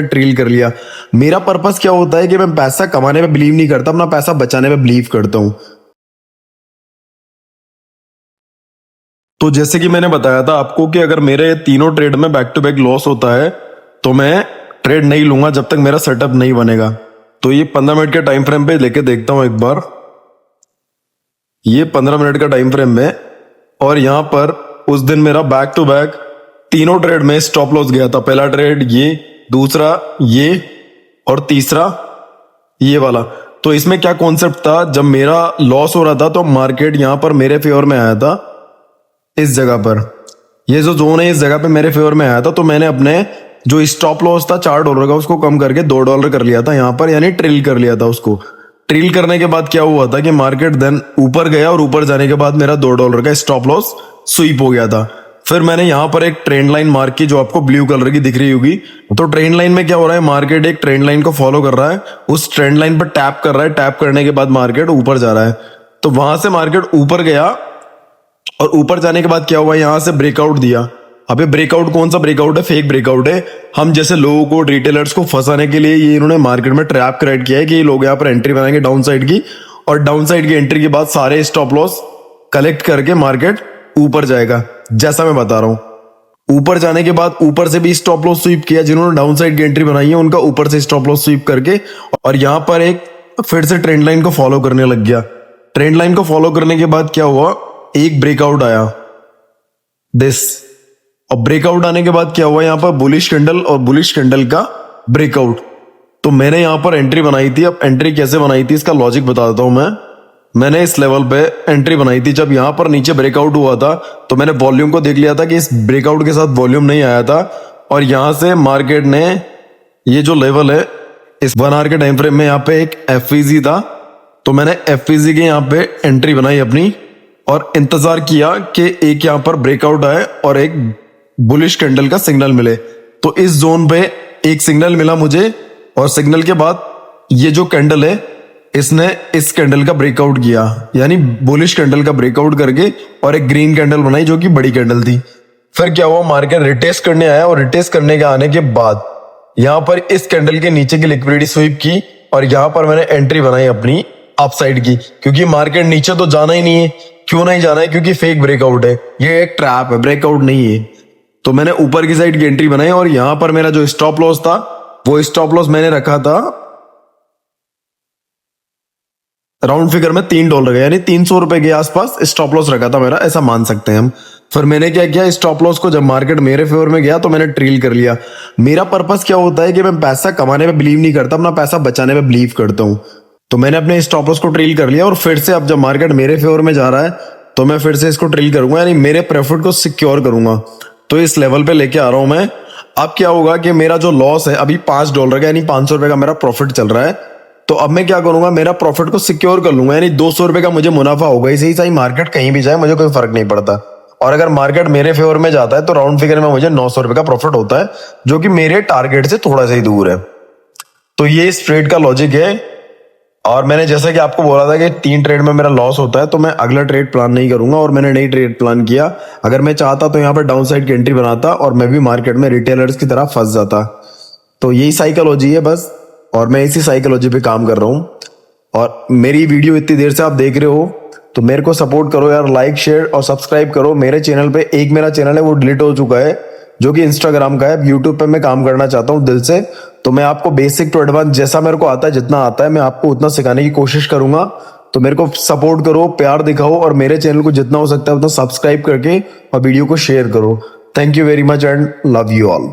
Trail कर लिया। मेरा पर्पस क्या होता है कि मैं पैसा कमाने में बिलीव नहीं करता, अपना पैसा बचाने में बिलीव करता हूं। तो जैसे कि मैंने बताया था आपको कि अगर मेरे तीनों ट्रेड में बैक टू बैक लॉस होता है तो मैं ट्रेड नहीं लूंगा जब तक मेरा सेटअप नहीं बनेगा। तो ये 15 मिनट के टाइम फ्रेम पे लेके देखता हूं एक बार। ये 15 मिनट का टाइम फ्रेम में, और यहां पर उस दिन मेरा बैक टू बैक तीनों ट्रेड में स्टॉप लॉस गया था। पहला ट्रेड ये, दूसरा ये, और तीसरा ये वाला। तो इसमें क्या कॉन्सेप्ट था, जब मेरा लॉस हो रहा था तो मार्केट यहां पर मेरे फेवर में आया था। इस जगह पर ये जो जोन है, इस जगह पे मेरे फेवर में आया था। तो मैंने अपने जो स्टॉप लॉस था $4 का, उसको कम करके $2 कर लिया था यहाँ पर, यानी ट्रिल कर लिया था उसको। ट्रिल करने के बाद क्या हुआ था कि मार्केट देन ऊपर गया, और ऊपर जाने के बाद मेरा $2 का स्टॉप लॉस स्वीप हो गया था। फिर मैंने यहाँ पर एक ट्रेंड लाइन मार्क की, जो आपको ब्लू कलर की दिख रही होगी। तो ट्रेंड लाइन में क्या हो रहा है, मार्केट एक ट्रेंड लाइन को फॉलो कर रहा है, उस ट्रेंड लाइन पर टैप कर रहा है। टैप करने के बाद मार्केट ऊपर जा रहा है। तो वहां से मार्केट ऊपर गया, और ऊपर जाने के बाद क्या हुआ, यहां से ब्रेकआउट दिया। अबे ब्रेकआउट कौन सा ब्रेकआउट है, फेक ब्रेकआउट है। हम जैसे लोगों को, रिटेलर्स को फंसाने के लिए ये इन्होंने मार्केट में ट्रैप क्रिएट किया है कि ये लोग यहाँ पर एंट्री बनाएंगे डाउन साइड की, और डाउन साइड की एंट्री के बाद सारे स्टॉप लॉस कलेक्ट करके मार्केट ऊपर जाएगा। जैसा मैं बता रहा हूं, ऊपर जाने के बाद ऊपर से भी स्टॉप लॉस स्वीप किया। जिन्होंने डाउन साइड की एंट्री बनाई है उनका ऊपर से स्टॉप लॉस स्वीप करके, और यहां पर एक फिर से ट्रेंड लाइन को फॉलो करने लग गया। ट्रेंड लाइन को फॉलो करने के बाद क्या हुआ, एक ब्रेकआउट आया दिस, और ब्रेकआउट आने के बाद क्या हुआ, यहां पर बुलिश कैंडल और बुलिश कैंडल का ब्रेकआउट। तो मैंने यहां पर एंट्री बनाई थी। अब एंट्री कैसे बनाई थी इसका लॉजिक बता देता हूं मैं। मैंने इस लेवल पे एंट्री बनाई थी। जब यहां पर नीचे ब्रेकआउट हुआ था तो मैंने वॉल्यूम को देख लिया था कि इस ब्रेकआउट के साथ वॉल्यूम नहीं आया था, और यहां से मार्केट ने ये जो लेवल है, इस 1 आवर के टाइम फ्रेम में यहाँ पे एक एफईजी था। तो मैंने एफईजी के यहाँ पे एंट्री बनाई अपनी, और इंतजार किया कि एक यहां पर ब्रेकआउट आए और एक बुलिश कैंडल का सिग्नल मिले। तो इस जोन पे एक सिग्नल मिला मुझे, और सिग्नल के बाद ये जो कैंडल है, इसने इस कैंडल का ब्रेकआउट किया, यानी बुलिश कैंडल का ब्रेकआउट करके, और एक ग्रीन कैंडल बनाई जो कि बड़ी कैंडल थी। फिर क्या हुआ, मार्केट रिटेस्ट करने आया, और रिटेस्ट करने के आने के बाद यहां पर इस कैंडल के नीचे की लिक्विडिटी स्वीप की, और यहां पर मैंने एंट्री बनाई अपनी अपसाइड की, क्योंकि मार्केट नीचे तो जाना ही नहीं है। क्यों नहीं जाना है, क्योंकि फेक ब्रेकआउट है, ये एक ट्रैप है, ब्रेकआउट नहीं है। तो मैंने ऊपर की साइड की एंट्री बनाई, और यहां पर मेरा जो स्टॉप लॉस था, वो स्टॉप लॉस मैंने रखा था राउंड फिगर में $3 का, यानी $300 के आसपास स्टॉप लॉस रखा था मेरा, ऐसा मान सकते हैं हम। फिर मैंने क्या किया, स्टॉप लॉस को जब मार्केट मेरे फेवर में गया तो मैंने ट्रेल कर लिया। मेरा पर्पस क्या होता है कि मैं पैसा कमाने में बिलीव नहीं करता, अपना पैसा बचाने में बिलीव करता हूं। तो मैंने अपने स्टॉप लॉस को ट्रेल कर लिया, और फिर से अब जब मार्केट मेरे फेवर में जा रहा है तो मैं फिर से इसको ट्रेल करूंगा, यानी मेरे प्रॉफिट को सिक्योर करूंगा। तो इस लेवल पे लेके आ रहा हूं मैं। अब क्या होगा कि मेरा जो लॉस है अभी $5 का, यानी $500 का मेरा प्रॉफिट चल रहा है। तो अब मैं क्या करूंगा, मेरा प्रॉफिट को सिक्योर कर लूंगा, यानी $200 का मुझे मुनाफा होगा। इसे ही सही मार्केट कहीं भी जाए मुझे कोई फर्क नहीं पड़ता। और अगर मार्केट मेरे फेवर में जाता है तो राउंड फिगर में मुझे $900 का प्रॉफिट होता है, जो कि मेरे टारगेट से थोड़ा सा ही दूर है। तो ये इस ट्रेड का लॉजिक है। और मैंने जैसा कि आपको बोला था कि 3 ट्रेड में मेरा लॉस होता है, तो मैं अगला ट्रेड प्लान नहीं करूंगा, और मैंने नई ट्रेड प्लान किया। अगर मैं चाहता तो यहाँ पर डाउन साइड की एंट्री बनाता, और मैं भी मार्केट में रिटेलर्स की तरह फंस जाता। तो यही साइकोलॉजी है बस, और मैं इसी साइकोलॉजी पे काम कर रहा हूँ। और मेरी वीडियो इतनी देर से आप देख रहे हो तो मेरे को सपोर्ट करो यार, लाइक शेयर और सब्सक्राइब करो मेरे चैनल पे। एक मेरा चैनल है वो डिलीट हो चुका है, जो कि इंस्टाग्राम का है। यूट्यूब पे मैं काम करना चाहता हूँ दिल से। तो मैं आपको बेसिक टू एडवांस जैसा मेरे को आता है, जितना आता है मैं आपको उतना सिखाने की कोशिश करूंगा। तो मेरे को सपोर्ट करो, प्यार दिखाओ, और मेरे चैनल को जितना हो सकता है उतना सब्सक्राइब करके और वीडियो को शेयर करो। Thank you very much and love you all.